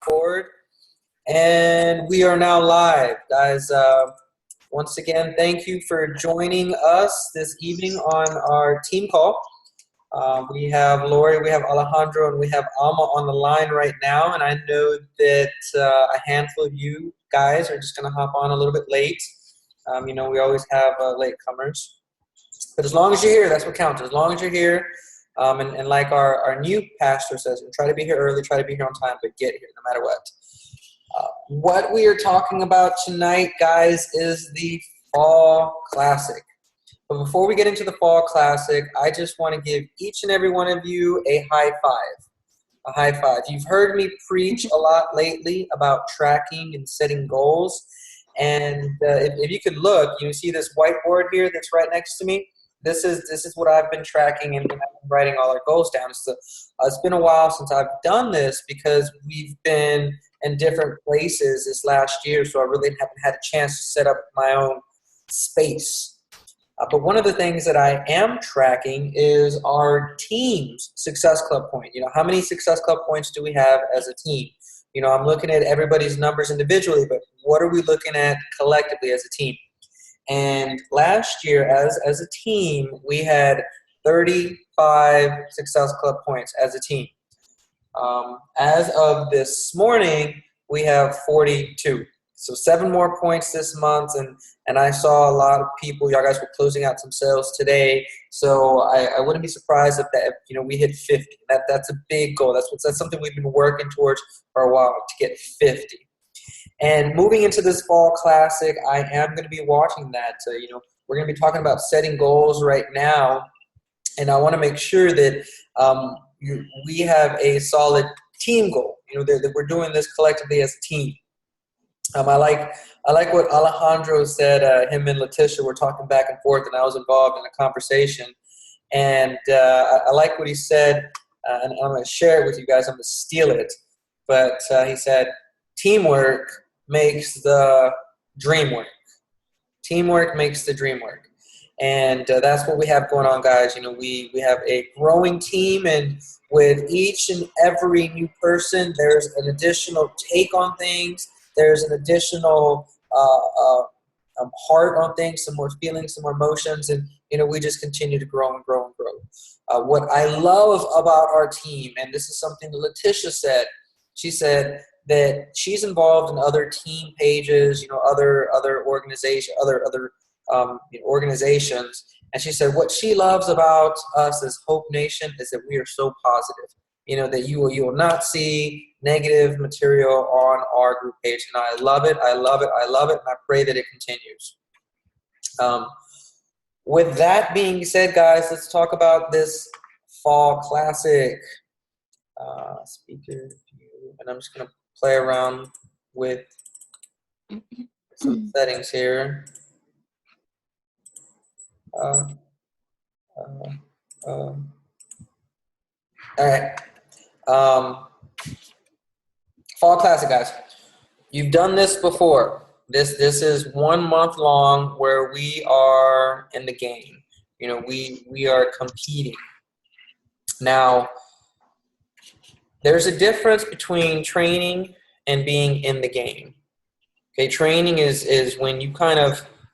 forward. And we are now live, guys. Once again, thank you for joining us this evening on our team call. We have Lori, we have Alejandro, and we have Alma on the line right now. And I know that a handful of you guys are just going to hop on a little bit late. We always have latecomers. But as long as you're here, that's what counts. As long as you're here, and like our new pastor says, try to be here early, try to be here on time, but get here no matter what. What we are talking about tonight, guys, is the Fall Classic. But before we get into the Fall Classic, I just want to give each and every one of you a high five. A high five. You've heard me preach a lot lately about tracking and setting goals. And if you could look, you see this whiteboard here that's right next to me. This is what I've been tracking and I've been writing all our goals down. So it's been a while since I've done this because we've been in different places this last year, so I really haven't had a chance to set up my own space. But one of the things that I am tracking is our team's Success Club point. How many Success Club points do we have as a team? I'm looking at everybody's numbers individually, but what are we looking at collectively as a team? And last year, as a team, we had 35 Success Club points as a team. As of this morning, we have 42. So 7 more points this month, and I saw a lot of people. Y'all guys were closing out some sales today, so I wouldn't be surprised if we hit 50. That's a big goal. That's something we've been working towards for a while, to get 50. And moving into this Fall Classic, I am going to be watching that. We're going to be talking about setting goals right now, and I want to make sure that we have a solid team goal. That we're doing this collectively as a team. I like what Alejandro said. Him and Letitia were talking back and forth, and I was involved in a conversation. And I like what he said, and I'm going to share it with you guys. I'm going to steal it. But he said, teamwork makes the dream work. Teamwork makes the dream work. And that's what we have going on, guys. We have a growing team, and with each and every new person, there's an additional take on things. There's an additional heart on things, some more feelings, some more emotions, and we just continue to grow and grow and grow. What I love about our team, and this is something that Letitia said, she said that she's involved in other team pages, other organizations, organizations, and she said what she loves about us as Hope Nation is that we are so positive. That you will not see negative material on our group page, and I love it. I love it. I love it, and I pray that it continues. With that being said, guys, let's talk about this Fall Classic. Speaker view, and I'm just going to play around with some settings here. All right. Fall Classic, guys. You've done this before. This is 1 month long where we are in the game. We are competing. Now, there's a difference between training and being in the game. Okay, training is when you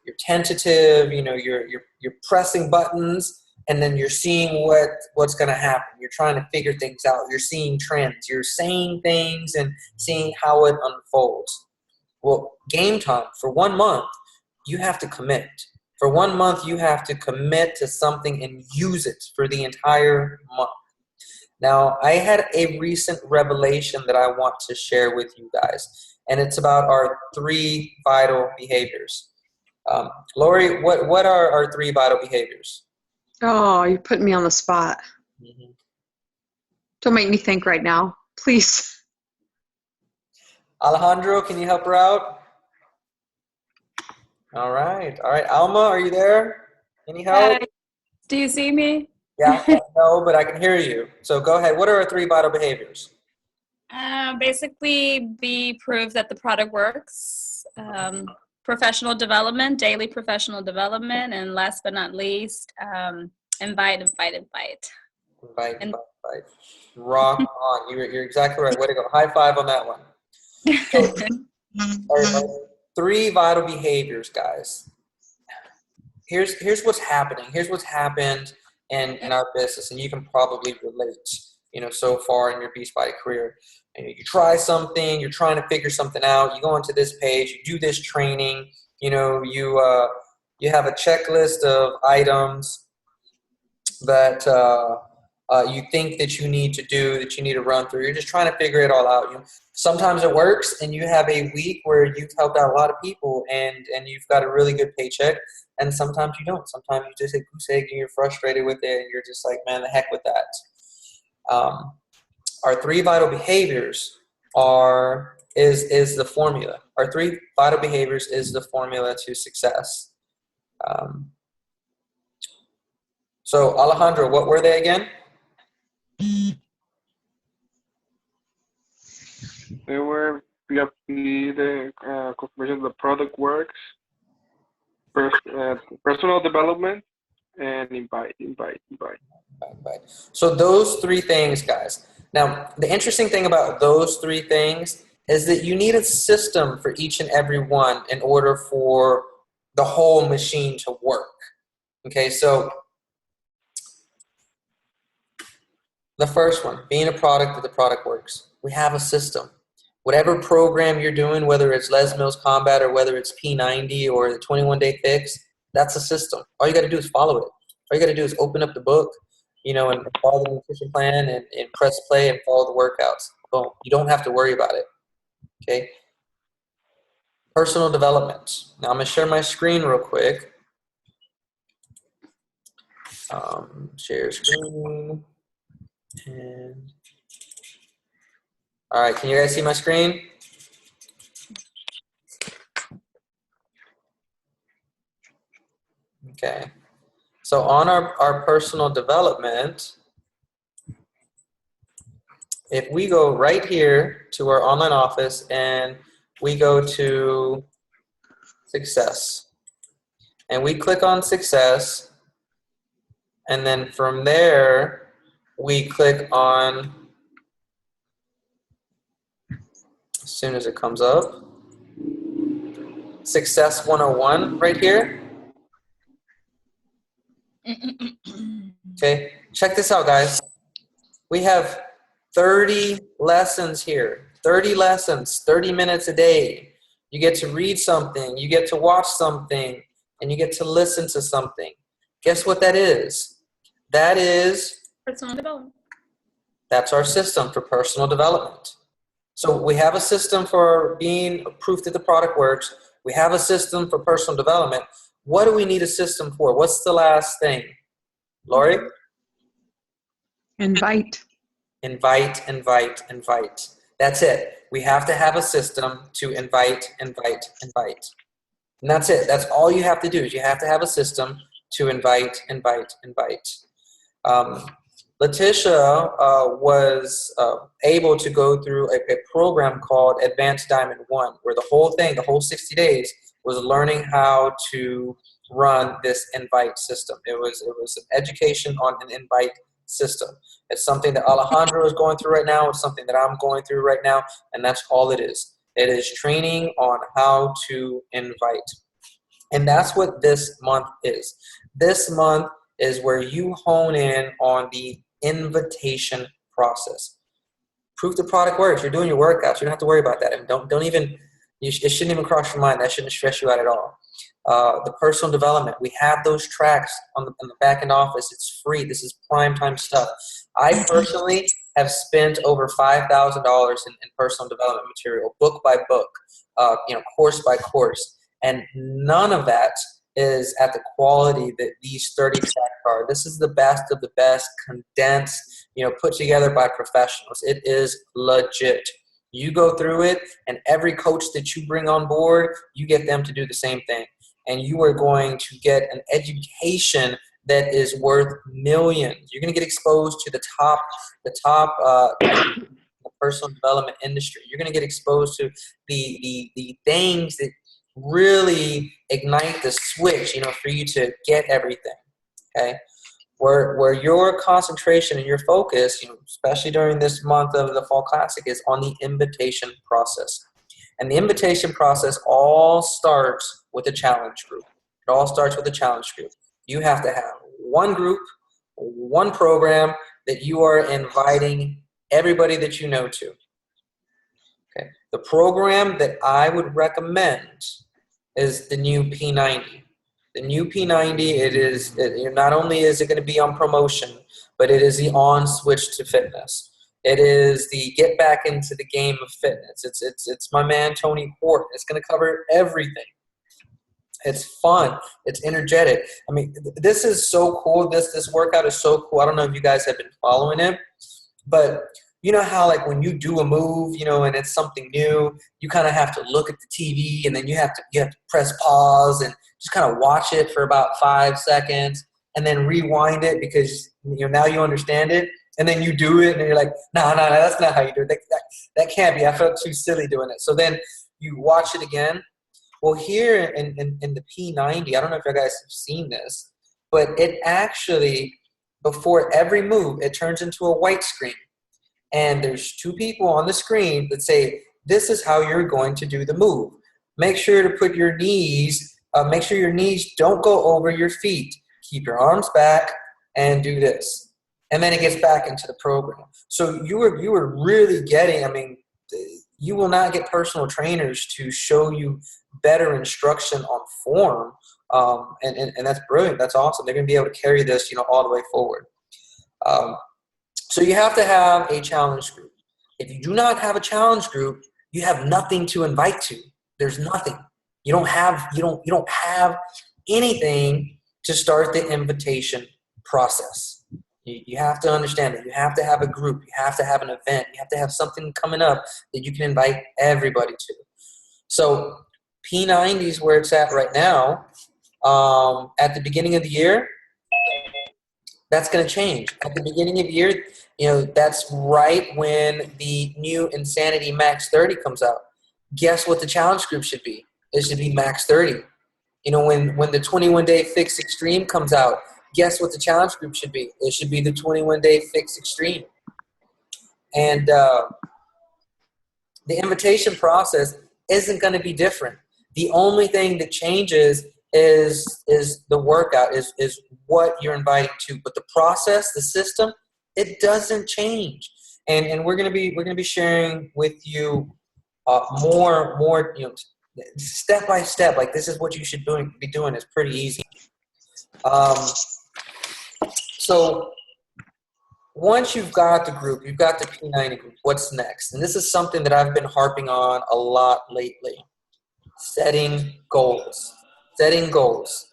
you're tentative. You're pressing buttons. And then you're seeing what's going to happen. You're trying to figure things out. You're seeing trends. You're saying things and seeing how it unfolds. Well, game time, for 1 month, you have to commit. For 1 month, you have to commit to something and use it for the entire month. Now, I had a recent revelation that I want to share with you guys, and it's about our 3 vital behaviors. Lori, what are our 3 vital behaviors? Oh, you're putting me on the spot. Mm-hmm. Don't make me think right now, please. Alejandro, can you help her out? All right. Alma, are you there? Any help? Hi. Do you see me? Yeah, no, but I can hear you. So go ahead. What are our 3 vital behaviors? Basically, be proof that the product works. Professional development, daily professional development, and last but not least, invite. Invite. Rock on. You're exactly right. Way to go. High five on that one. So, our 3 vital behaviors, guys. Here's what's happening. Here's what's happened in our business, and you can probably relate, so far in your Beachbody career. You try something, you're trying to figure something out. You go into this page, you do this training. You have a checklist of items that you think that you need to do, that you need to run through. You're just trying to figure it all out. Sometimes it works, and you have a week where you've helped out a lot of people, and you've got a really good paycheck. And sometimes you don't. Sometimes you just hit goose egg, and you're frustrated with it, and you're just like, man, the heck with that. Our 3 vital behaviors is the formula. Our 3 vital behaviors is the formula to success. So Alejandro, what were they again? They were the confirmation the product works, personal development, and invite. So those 3 things, guys. Now, the interesting thing about those 3 things is that you need a system for each and every one in order for the whole machine to work. Okay, so the first one, being a product that the product works. We have a system. Whatever program you're doing, whether it's Les Mills Combat or whether it's P90 or the 21-day fix, that's a system. All you got to do is follow it. All you got to do is open up the book, and follow the nutrition plan and press play and follow the workouts. Boom. You don't have to worry about it. Okay. Personal development. Now I'm going to share my screen real quick. Share screen. And all right, can you guys see my screen? Okay. So on our personal development, if we go right here to our online office and we go to success and we click on success, and then from there we click on, as soon as it comes up, Success 101 right here. Okay, check this out, guys. We have 30 lessons here. 30 lessons, 30 minutes a day. You get to read something, you get to watch something, and you get to listen to something. Guess what that is? That is Personal development. That's our system for personal development. So we have a system for being proof that the product works. We have a system for personal development. What do we need a system for? What's the last thing? Lori? Invite. Invite. That's it. We have to have a system to invite. And that's it. That's all you have to do is you have to have a system to invite. Letitia was able to go through a program called Advanced Diamond 1, where the whole 60 days was learning how to run this invite system. It was an education on an invite system. It's something that Alejandro is going through right now. It's something that I'm going through right now, and that's all it is. It is training on how to invite. And that's what this month is. This month is where you hone in on the invitation process. Proof the product works. You're doing your workouts. You don't have to worry about that. And it shouldn't even cross your mind. That shouldn't stress you out at all. The personal development, we have those tracks on the back end office. It's free. This is prime time stuff. I personally have spent over $5,000 in personal development material, book by book, course by course, and none of that is at the quality that these 30 tracks are. This is the best of the best, condensed, put together by professionals. It is legit. You go through it, and every coach that you bring on board, you get them to do the same thing. And you are going to get an education that is worth millions. You're going to get exposed to the top personal development industry. You're going to get exposed to the things that really ignite the switch, for you to get everything. Okay, where your concentration and your focus, especially during this month of the Fall Classic, is on the invitation process. And the invitation process all starts with a challenge group. It all starts with a challenge group. You have to have one group, one program that you are inviting everybody that you know to. Okay. The program that I would recommend is the new P90. The new P90, not only is it going to be on promotion, but it is the on switch to fitness. It is the get back into the game of fitness. It's my man Tony Port. It's going to cover everything. It's fun. It's energetic. I mean, this is so cool. This workout is so cool. I don't know if you guys have been following it, but you know how like when you do a move, and it's something new, you kind of have to look at the TV and then you have to press pause and just kind of watch it for about 5 seconds and then rewind it because now you understand it. And then you do it and you're like, no, that's not how you do it. That can't be. I felt too silly doing it. So then you watch it again. Well, here in the P90, I don't know if you guys have seen this, but it actually, before every move, it turns into a white screen. And there's 2 people on the screen that say, this is how you're going to do the move. Make sure to put your knees, make sure your knees don't go over your feet. Keep your arms back and do this. And then it gets back into the program. So you were really getting, I mean, you will not get personal trainers to show you better instruction on form. And that's brilliant. That's awesome. They're going to be able to carry this, all the way forward. So you have to have a challenge group. If you do not have a challenge group, you have nothing to invite to. There's nothing. You don't have anything to start the invitation process. You have to understand that you have to have a group. You have to have an event. You have to have something coming up that you can invite everybody to. So P90 is where it's at right now. At the beginning of the year, that's going to change. At the beginning of the year, that's right when the new Insanity Max 30 comes out. Guess what the challenge group should be? It should be Max 30. When the 21-Day Fix Extreme comes out, guess what the challenge group should be? It should be the 21-Day Fix Extreme. And the invitation process isn't going to be different. The only thing that changes is the workout, is what you're inviting to. But the process, the system, it doesn't change. And we're going to be sharing with you more step by step. Like, this is what you should be doing. It's pretty easy. So once you've got the group, you've got the P90 group, what's next? And this is something that I've been harping on a lot lately. Setting goals. Setting goals.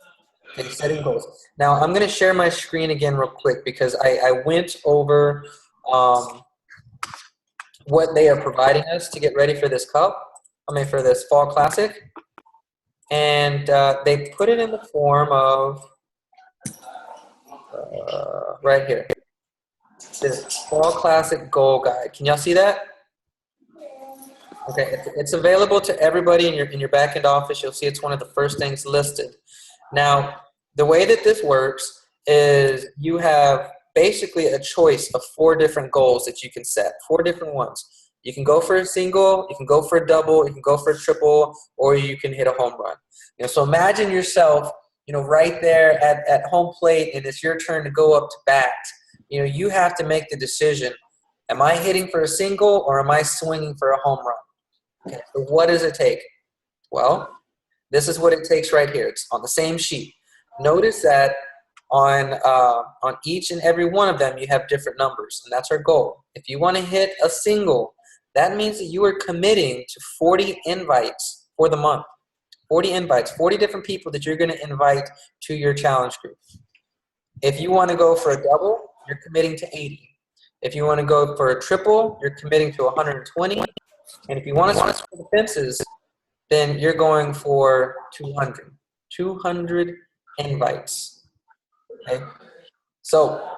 Okay, setting goals. Now, I'm going to share my screen again real quick because I went over what they are providing us to get ready for this for this Fall Classic. And they put it in the form of right here. This Fall Classic Goal Guide. Can y'all see that? Okay, it's available to everybody in your back-end office. You'll see it's one of the first things listed. Now, the way that this works is you have basically a choice of 4 different goals that you can set, 4 different ones. You can go for a single, you can go for a double, you can go for a triple, or you can hit a home run. So imagine yourself, right there at home plate, and it's your turn to go up to bat. You have to make the decision. Am I hitting for a single or am I swinging for a home run? Okay, so what does it take? Well, this is what it takes right here. It's on the same sheet. Notice that on each and every one of them, you have different numbers, and that's our goal. If you want to hit a single, that means that you are committing to 40 invites for the month. 40 invites, 40 different people that you're going to invite to your challenge group. If you want to go for a double, you're committing to 80. If you want to go for a triple, you're committing to 120. And if you want to swing for the fences, then you're going for 200. 200 invites. Okay? So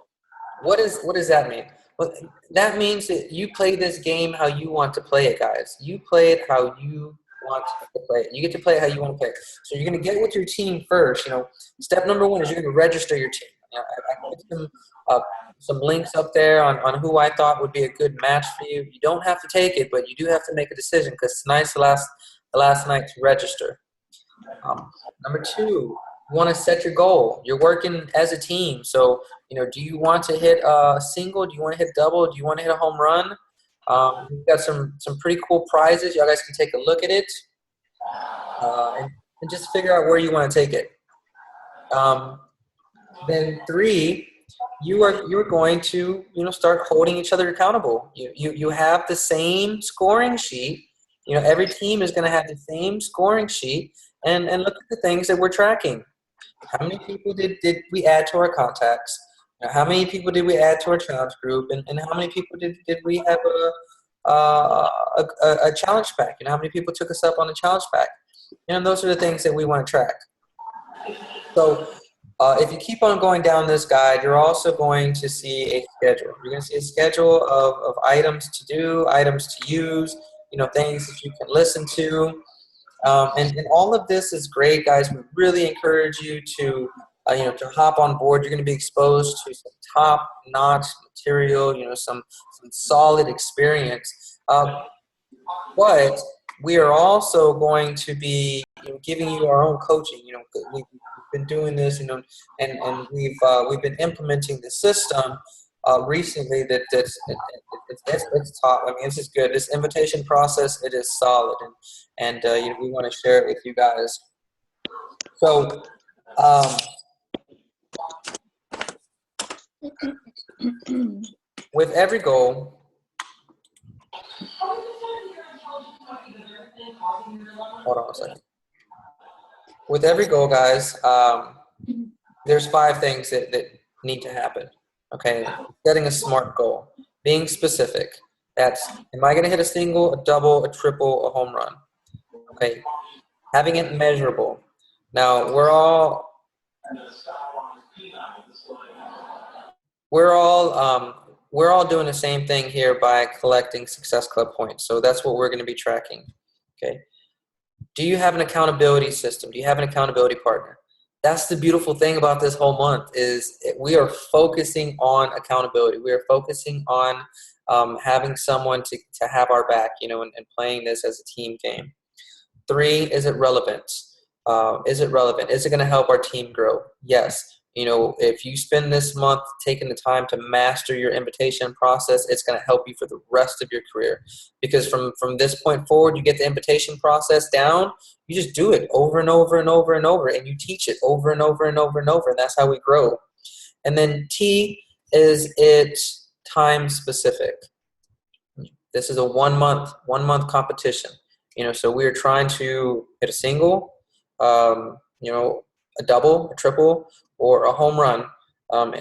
what does that mean? Well, that means that you play this game how you want to play it, guys. You play it how you want to play it. You get to play it how you want to play it. So you're going to get with your team first. Step number 1 is you're going to register your team. I put some links up there on who I thought would be a good match for you. You don't have to take it, but you do have to make a decision because tonight's the last night to register. Number 2, you want to set your goal. You're working as a team, so do you want to hit a single? Do you want to hit double? Do you want to hit a home run? We've got some pretty cool prizes. Y'all guys can take a look at it and just figure out where you want to take it. Then 3, you're going to start holding each other accountable. You have the same scoring sheet. Every team is going to have the same scoring sheet, and look at the things that we're tracking. How many people did we add to our contacts? How many people did we add to our challenge group, and how many people did we have a challenge pack? How many people took us up on the challenge pack? Those are the things that we want to track. So if you keep on going down this guide, you're also going to see a schedule. You're going to see a schedule of items to do, items to use, things that you can listen to. And all of this is great, guys. We really encourage you to hop on board. You're going to be exposed to some top-notch material, some solid experience. But we are also going to be giving you our own coaching. We've been doing this, and we've been implementing the system recently. It's top. I mean, this is good. This invitation process, it is solid, and we want to share it with you guys. So. With every goal, hold on a second. With every goal, guys, there's 5 things that need to happen. Okay, setting a SMART goal, being specific. That's, am I going to hit a single, a double, a triple, a home run? Okay, having it measurable. Now we're all doing the same thing here by collecting Success Club points. So that's what we're going to be tracking. Okay. Do you have an accountability system? Do you have an accountability partner? That's the beautiful thing about this whole month is we are focusing on accountability. We are focusing on having someone to have our back, and playing this as a team game. 3, is it relevant? Is it relevant? Is it going to help our team grow? Yes. If you spend this month taking the time to master your invitation process, it's going to help you for the rest of your career. Because from this point forward, you get the invitation process down, you just do it over and over and over and over, and you teach it over and over and over and over, and that's how we grow. And then T, is it time specific? This is a one month competition. So we're trying to hit a single, a double, a triple, or a home run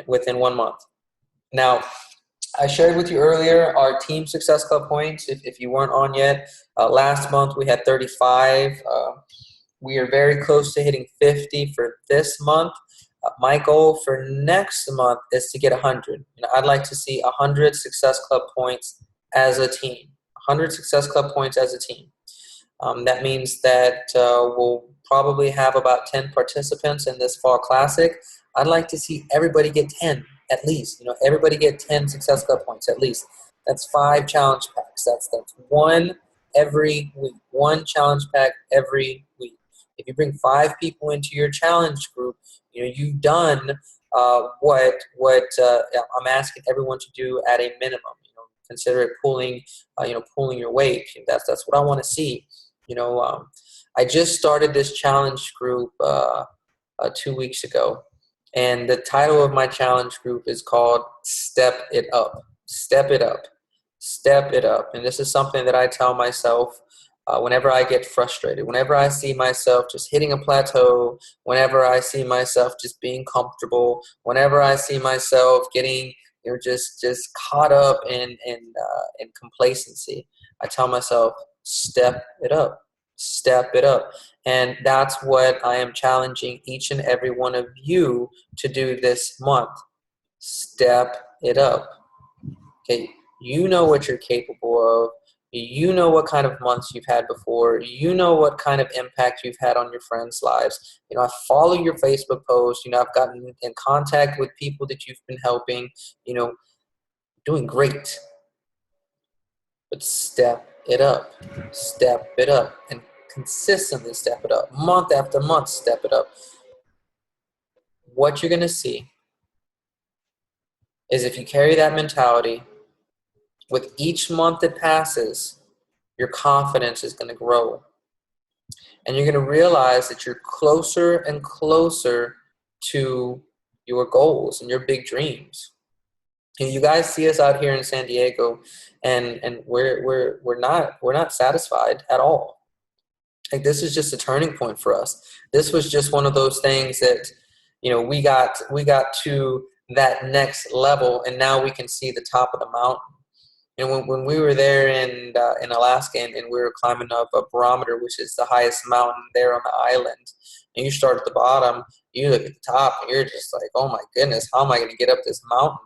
within 1 month. Now, I shared with you earlier our Team Success Club points. If you weren't on yet, last month we had 35. We are very close to hitting 50 for this month. My goal for next month is to get 100. I'd like to see 100 Success Club points as a team. 100 Success Club points as a team. That means that we'll probably have about 10 participants in this fall classic. I'd like to see everybody get 10 at least. Everybody get 10 Success Club points at least. That's 5 challenge packs. That's 1 every week. 1 challenge pack every week. If you bring 5 people into your challenge group, you've done what I'm asking everyone to do at a minimum. Consider it pulling your weight. That's what I want to see. I just started this challenge group 2 weeks ago, and the title of my challenge group is called Step It Up. Step it up. Step it up. And this is something that I tell myself whenever I get frustrated, whenever I see myself just hitting a plateau, whenever I see myself just being comfortable, whenever I see myself getting just caught up in complacency, I tell myself, step it up. Step it up. And that's what I am challenging each and every one of you to do this month. Step it up. Okay, you know what you're capable of. You know what kind of months you've had before. You know what kind of impact you've had on your friends' lives. I follow your Facebook posts. I've gotten in contact with people that you've been helping, doing great. But step it up, and consistently step it up. Month after month, step it up. What you're going to see is if you carry that mentality, with each month that passes, your confidence is going to grow. And you're going to realize that you're closer and closer to your goals and your big dreams. You guys see us out here in San Diego, and we're not satisfied at all. Like, this is just a turning point for us. This was just one of those things that, we got to that next level, and now we can see the top of the mountain. And when we were there in Alaska, and we were climbing up a barometer, which is the highest mountain there on the island, and you start at the bottom, you look at the top, and you're just like, oh my goodness, how am I going to get up this mountain?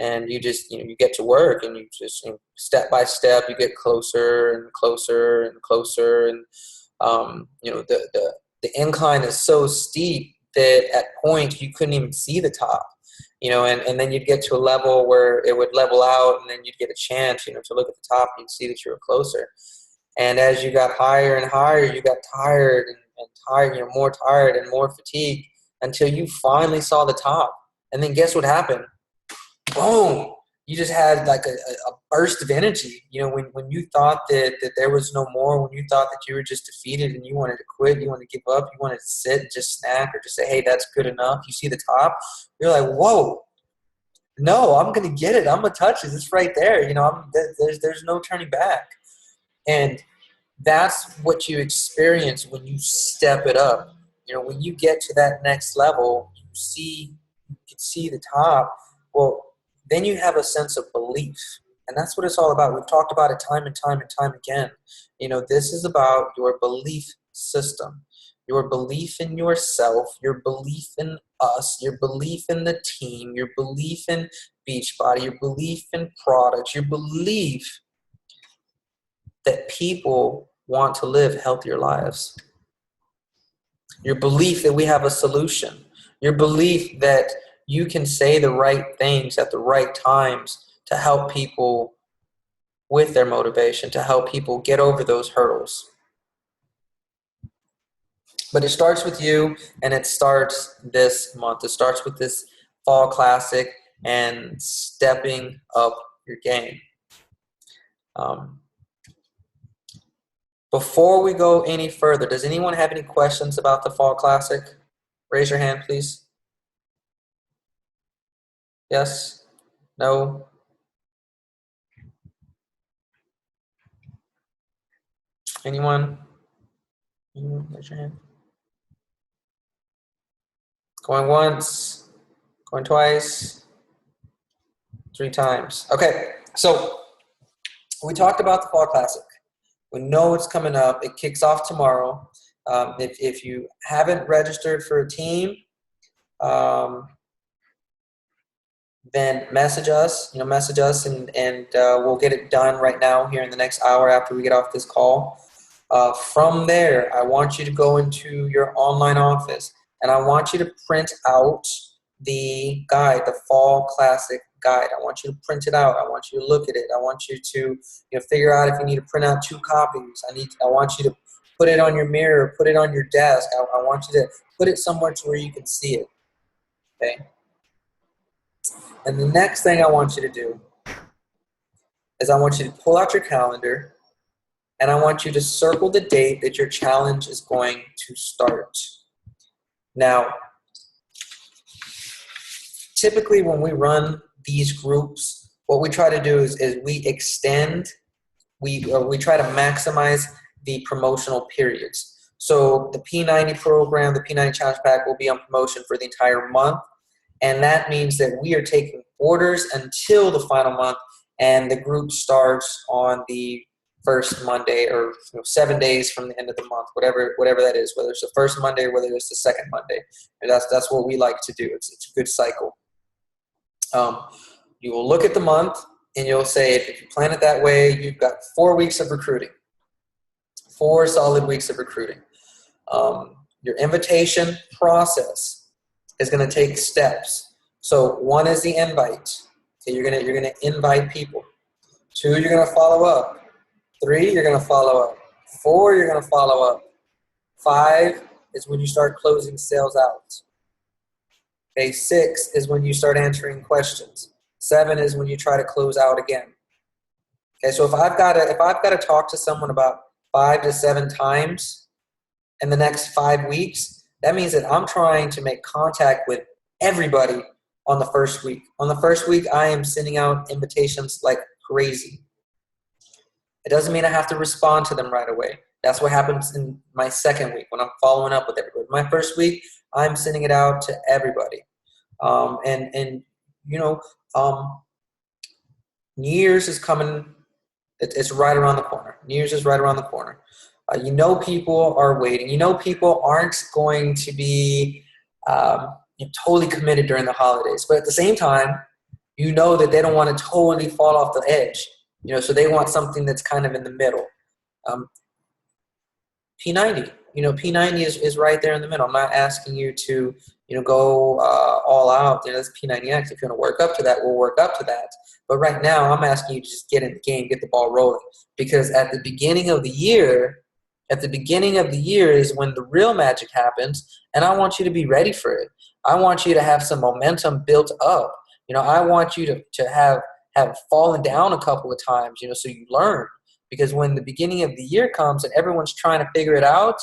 And you just, you get to work, and you just, step by step, you get closer and closer and closer. And, the incline is so steep that at points you couldn't even see the top, and then you'd get to a level where it would level out, and then you'd get a chance, to look at the top, and you'd see that you were closer. And as you got higher and higher, you got tired and tired, more tired and more fatigued, until you finally saw the top. And then guess what happened? Boom! You just had like a burst of energy. When you thought that there was no more, when you thought that you were just defeated and you wanted to quit, you wanted to give up, you wanted to sit and just snack or just say, hey, that's good enough. You see the top, you're like, whoa, no, I'm going to get it. I'm going to touch it. It's right there. There's no turning back. And that's what you experience when you step it up. When you get to that next level, you can see the top. Well, then you have a sense of belief. And that's what it's all about. We've talked about it time and time and time again. This is about your belief system, your belief in yourself, your belief in us, your belief in the team, your belief in Beachbody, your belief in products, your belief that people want to live healthier lives, your belief that we have a solution, your belief that you can say the right things at the right times to help people with their motivation, to help people get over those hurdles. But it starts with you, and it starts this month. It starts with this Fall Classic and stepping up your game. Before we go any further, does anyone have any questions about the Fall Classic? Raise your hand, please. Yes? No? Anyone? Raise your hand. Going once, going twice, 3 times. Okay, so we talked about the Fall Classic. We know it's coming up. It kicks off tomorrow. If you haven't registered for a team, then message us, and we'll get it done right now here in the next hour after we get off this call. From there, I want you to go into your online office, and I want you to print out the guide, the Fall Classic guide. I want you to print it out. I want you to look at it. I want you to figure out if you need to print out 2 copies. I want you to put it on your mirror, put it on your desk. I want you to put it somewhere to where you can see it. Okay? And the next thing I want you to do is I want you to pull out your calendar, and I want you to circle the date that your challenge is going to start. Now, typically when we run these groups, what we try to do is we extend, we try to maximize the promotional periods. So the P90 program, the P90 Challenge Pack will be on promotion for the entire month. And that means that we are taking orders until the final month, and the group starts on the first Monday, or 7 days from the end of the month, whatever that is, whether it's the first Monday or whether it's the second Monday. And that's what we like to do. It's a good cycle. You will look at the month, and you'll say, if you plan it that way, you've got 4 weeks of recruiting, 4 solid weeks of recruiting. Your invitation process is going to take steps. So 1 is the invite. Okay, you're gonna invite people. 2, you're gonna follow up. 3, you're gonna follow up. 4, you're gonna follow up. 5 is when you start closing sales out. Okay, 6 is when you start answering questions. 7 is when you try to close out again. Okay, so if I've got to talk to someone about 5 to 7 times in the next 5 weeks, that means that I'm trying to make contact with everybody on the first week. On the first week, I am sending out invitations like crazy. It doesn't mean I have to respond to them right away. That's what happens in my second week when I'm following up with everybody. My first week, I'm sending it out to everybody. New Year's is coming. It's right around the corner. New Year's is right around the corner. People are waiting. People aren't going to be totally committed during the holidays. But at the same time, that they don't want to totally fall off the edge. So they want something that's kind of in the middle. P90. P90 is right there in the middle. I'm not asking you to, go all out. That's P90X. If you want to work up to that, we'll work up to that. But right now, I'm asking you to just get in the game, get the ball rolling. Because at the beginning of the year is when the real magic happens, and I want you to be ready for it. I want you to have some momentum built up. I want you to have fallen down a couple of times, so you learn. Because when the beginning of the year comes and everyone's trying to figure it out,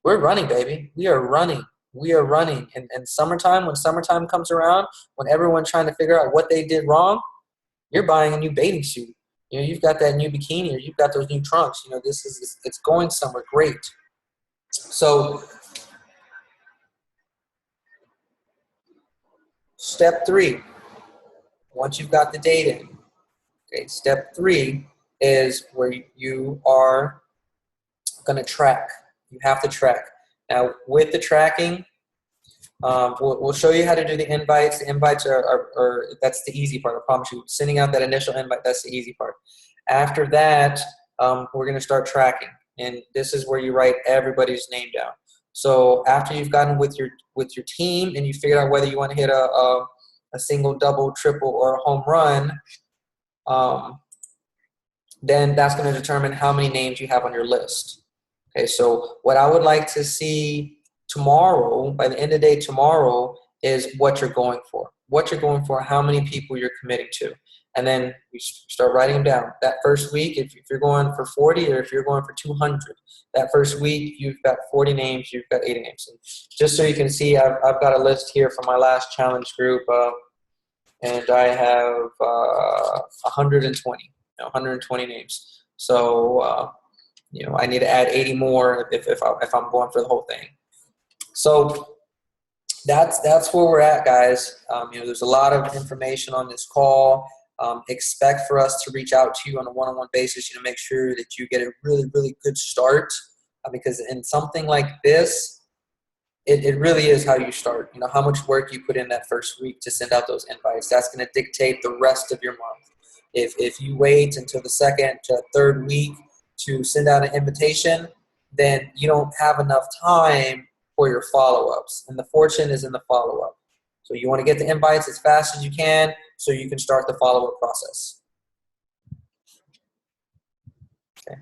we're running, baby. We are running. And summertime, when summertime comes around, when everyone's trying to figure out what they did wrong, you're buying a new bathing suit. You've got that new bikini, or you've got those new trunks. It's going somewhere great. So step 3, once you've got the data in, okay, step 3 is where you are going to track. You have to track. Now, with the tracking, we'll show you how to do the invites. The invites are that's the easy part, I promise you. Sending out that initial invite, that's the easy part. After that, we're going to start tracking. And this is where you write everybody's name down. So after you've gotten with your team and you figured out whether you want to hit a single, double, triple, or a home run, then that's going to determine how many names you have on your list. Okay, so what I would like to see tomorrow, by the end of the day tomorrow, is what you're going for. What you're going for, how many people you're committing to. And then you start writing them down. That first week, if you're going for 40 or if you're going for 200, that first week you've got 40 names, you've got 80 names. And just so you can see, I've got a list here from my last challenge group, and I have 120 names. So, I need to add 80 more if I'm going for the whole thing. So that's where we're at, guys. There's a lot of information on this call. Expect for us to reach out to you on a one-on-one basis, make sure that you get a really, really good start. Because in something like this, it really is how you start. How much work you put in that first week to send out those invites. That's going to dictate the rest of your month. If you wait until the second to third week to send out an invitation, then you don't have enough time for your follow-ups. And the fortune is in the follow-up. So you want to get the invites as fast as you can so you can start the follow-up process. Okay.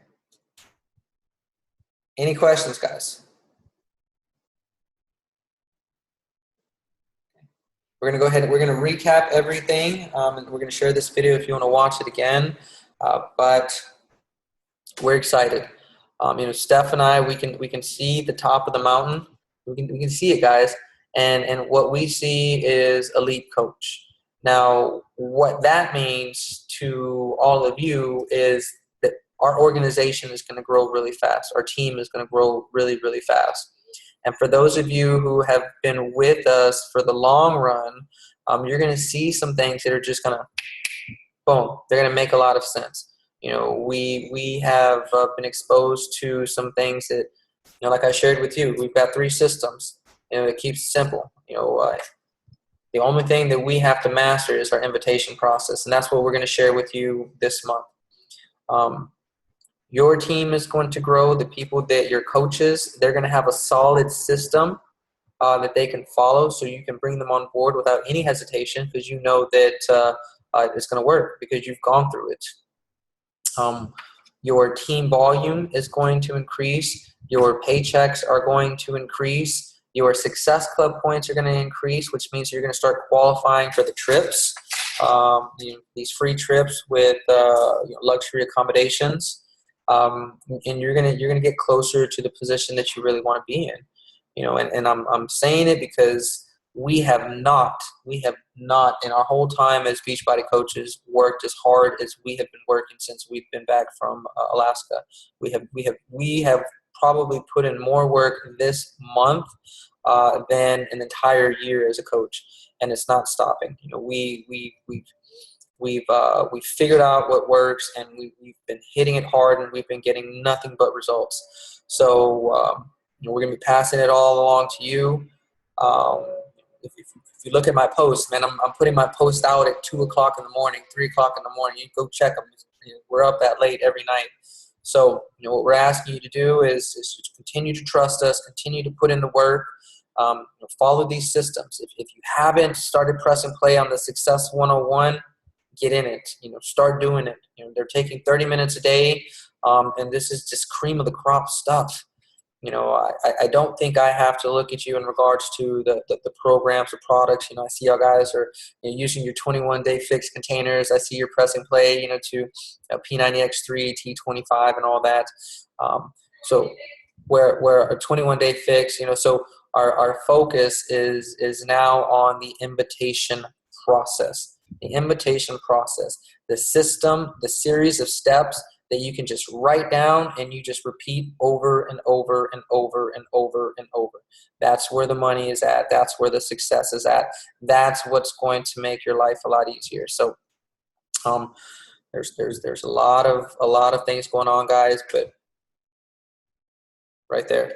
Any questions, guys? We're going to go ahead and we're going to recap everything, and we're going to share this video if you want to watch it again. But we're excited. Steph and I, we can see the top of the mountain. We can see it, guys. And what we see is elite coach. Now, what that means to all of you is that our organization is going to grow really fast. Our team is going to grow really, really fast. And for those of you who have been with us for the long run, you're going to see some things that are just going to, boom, they're going to make a lot of sense. We have been exposed to some things that, like I shared with you, we've got 3 systems. It keeps it simple. The only thing that we have to master is our invitation process, and that's what we're going to share with you this month. Your team is going to grow. The people that your coaches, they're going to have a solid system that they can follow, so you can bring them on board without any hesitation, because you know that it's going to work because you've gone through it. Your team volume is going to increase. Your paychecks are going to increase. Your Success Club points are going to increase, which means you're going to start qualifying for the trips, these free trips with luxury accommodations, and you're gonna get closer to the position that you really want to be in. And I'm saying it because we have not in our whole time as Beachbody coaches worked as hard as we have been working since we've been back from Alaska. We have probably put in more work this month than an entire year as a coach, and it's not stopping. We've figured out what works, and we've been hitting it hard, and we've been getting nothing but results. So we're going to be passing it all along to you. If you look at my post, man, I'm putting my post out at 2 o'clock in the morning, 3 o'clock in the morning. You go check them. We're up that late every night. So what we're asking you to do is to continue to trust us, continue to put in the work, follow these systems. If you haven't started pressing play on the Success 101, get in it. Start doing it. They're taking 30 minutes a day, and this is just cream of the crop stuff. I don't think I have to look at you in regards to the programs or products. I see y'all guys are using your 21-day fix containers. I see you're pressing play, to P90X3, T25, and all that. So where a 21-day fix, so our focus is now on the invitation process. The invitation process, the system, the series of steps that you can just write down and you just repeat over and over and over and over and over. That's where the money is at. That's where the success is at. That's what's going to make your life a lot easier. So there's a lot of things going on, guys, but right there,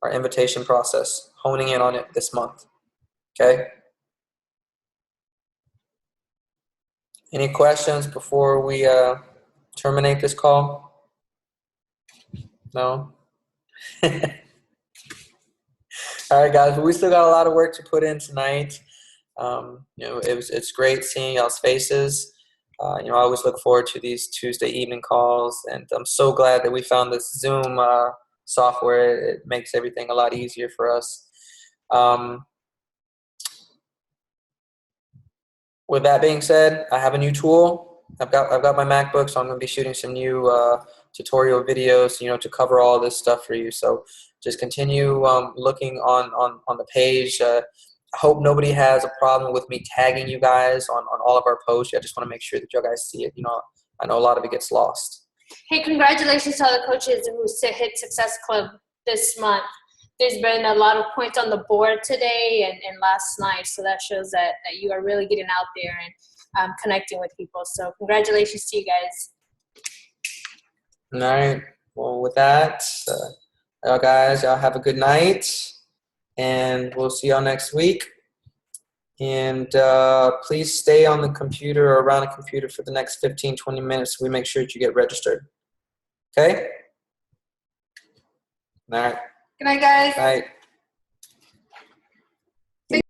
our invitation process, honing in on it this month. Okay? Any questions before we terminate this call? No? All right, guys. Well, we still got a lot of work to put in tonight. It's great seeing y'all's faces. I always look forward to these Tuesday evening calls, and I'm so glad that we found this Zoom software. It makes everything a lot easier for us. With that being said, I have a new tool. I've got my MacBook, so I'm going to be shooting some new tutorial videos, to cover all this stuff for you. So just continue looking on the page. I hope nobody has a problem with me tagging you guys on all of our posts. I just want to make sure that you guys see it. I know a lot of it gets lost. Hey, congratulations to all the coaches who hit Success Club this month. There's been a lot of points on the board today and last night, so that shows that you are really getting out there and connecting with people. So congratulations to you guys. All right. Well, with that, y'all have a good night, and we'll see y'all next week. And please stay on the computer or around a computer for the next 15, 20 minutes so we make sure that you get registered. Okay? All right. Good night, guys. All right.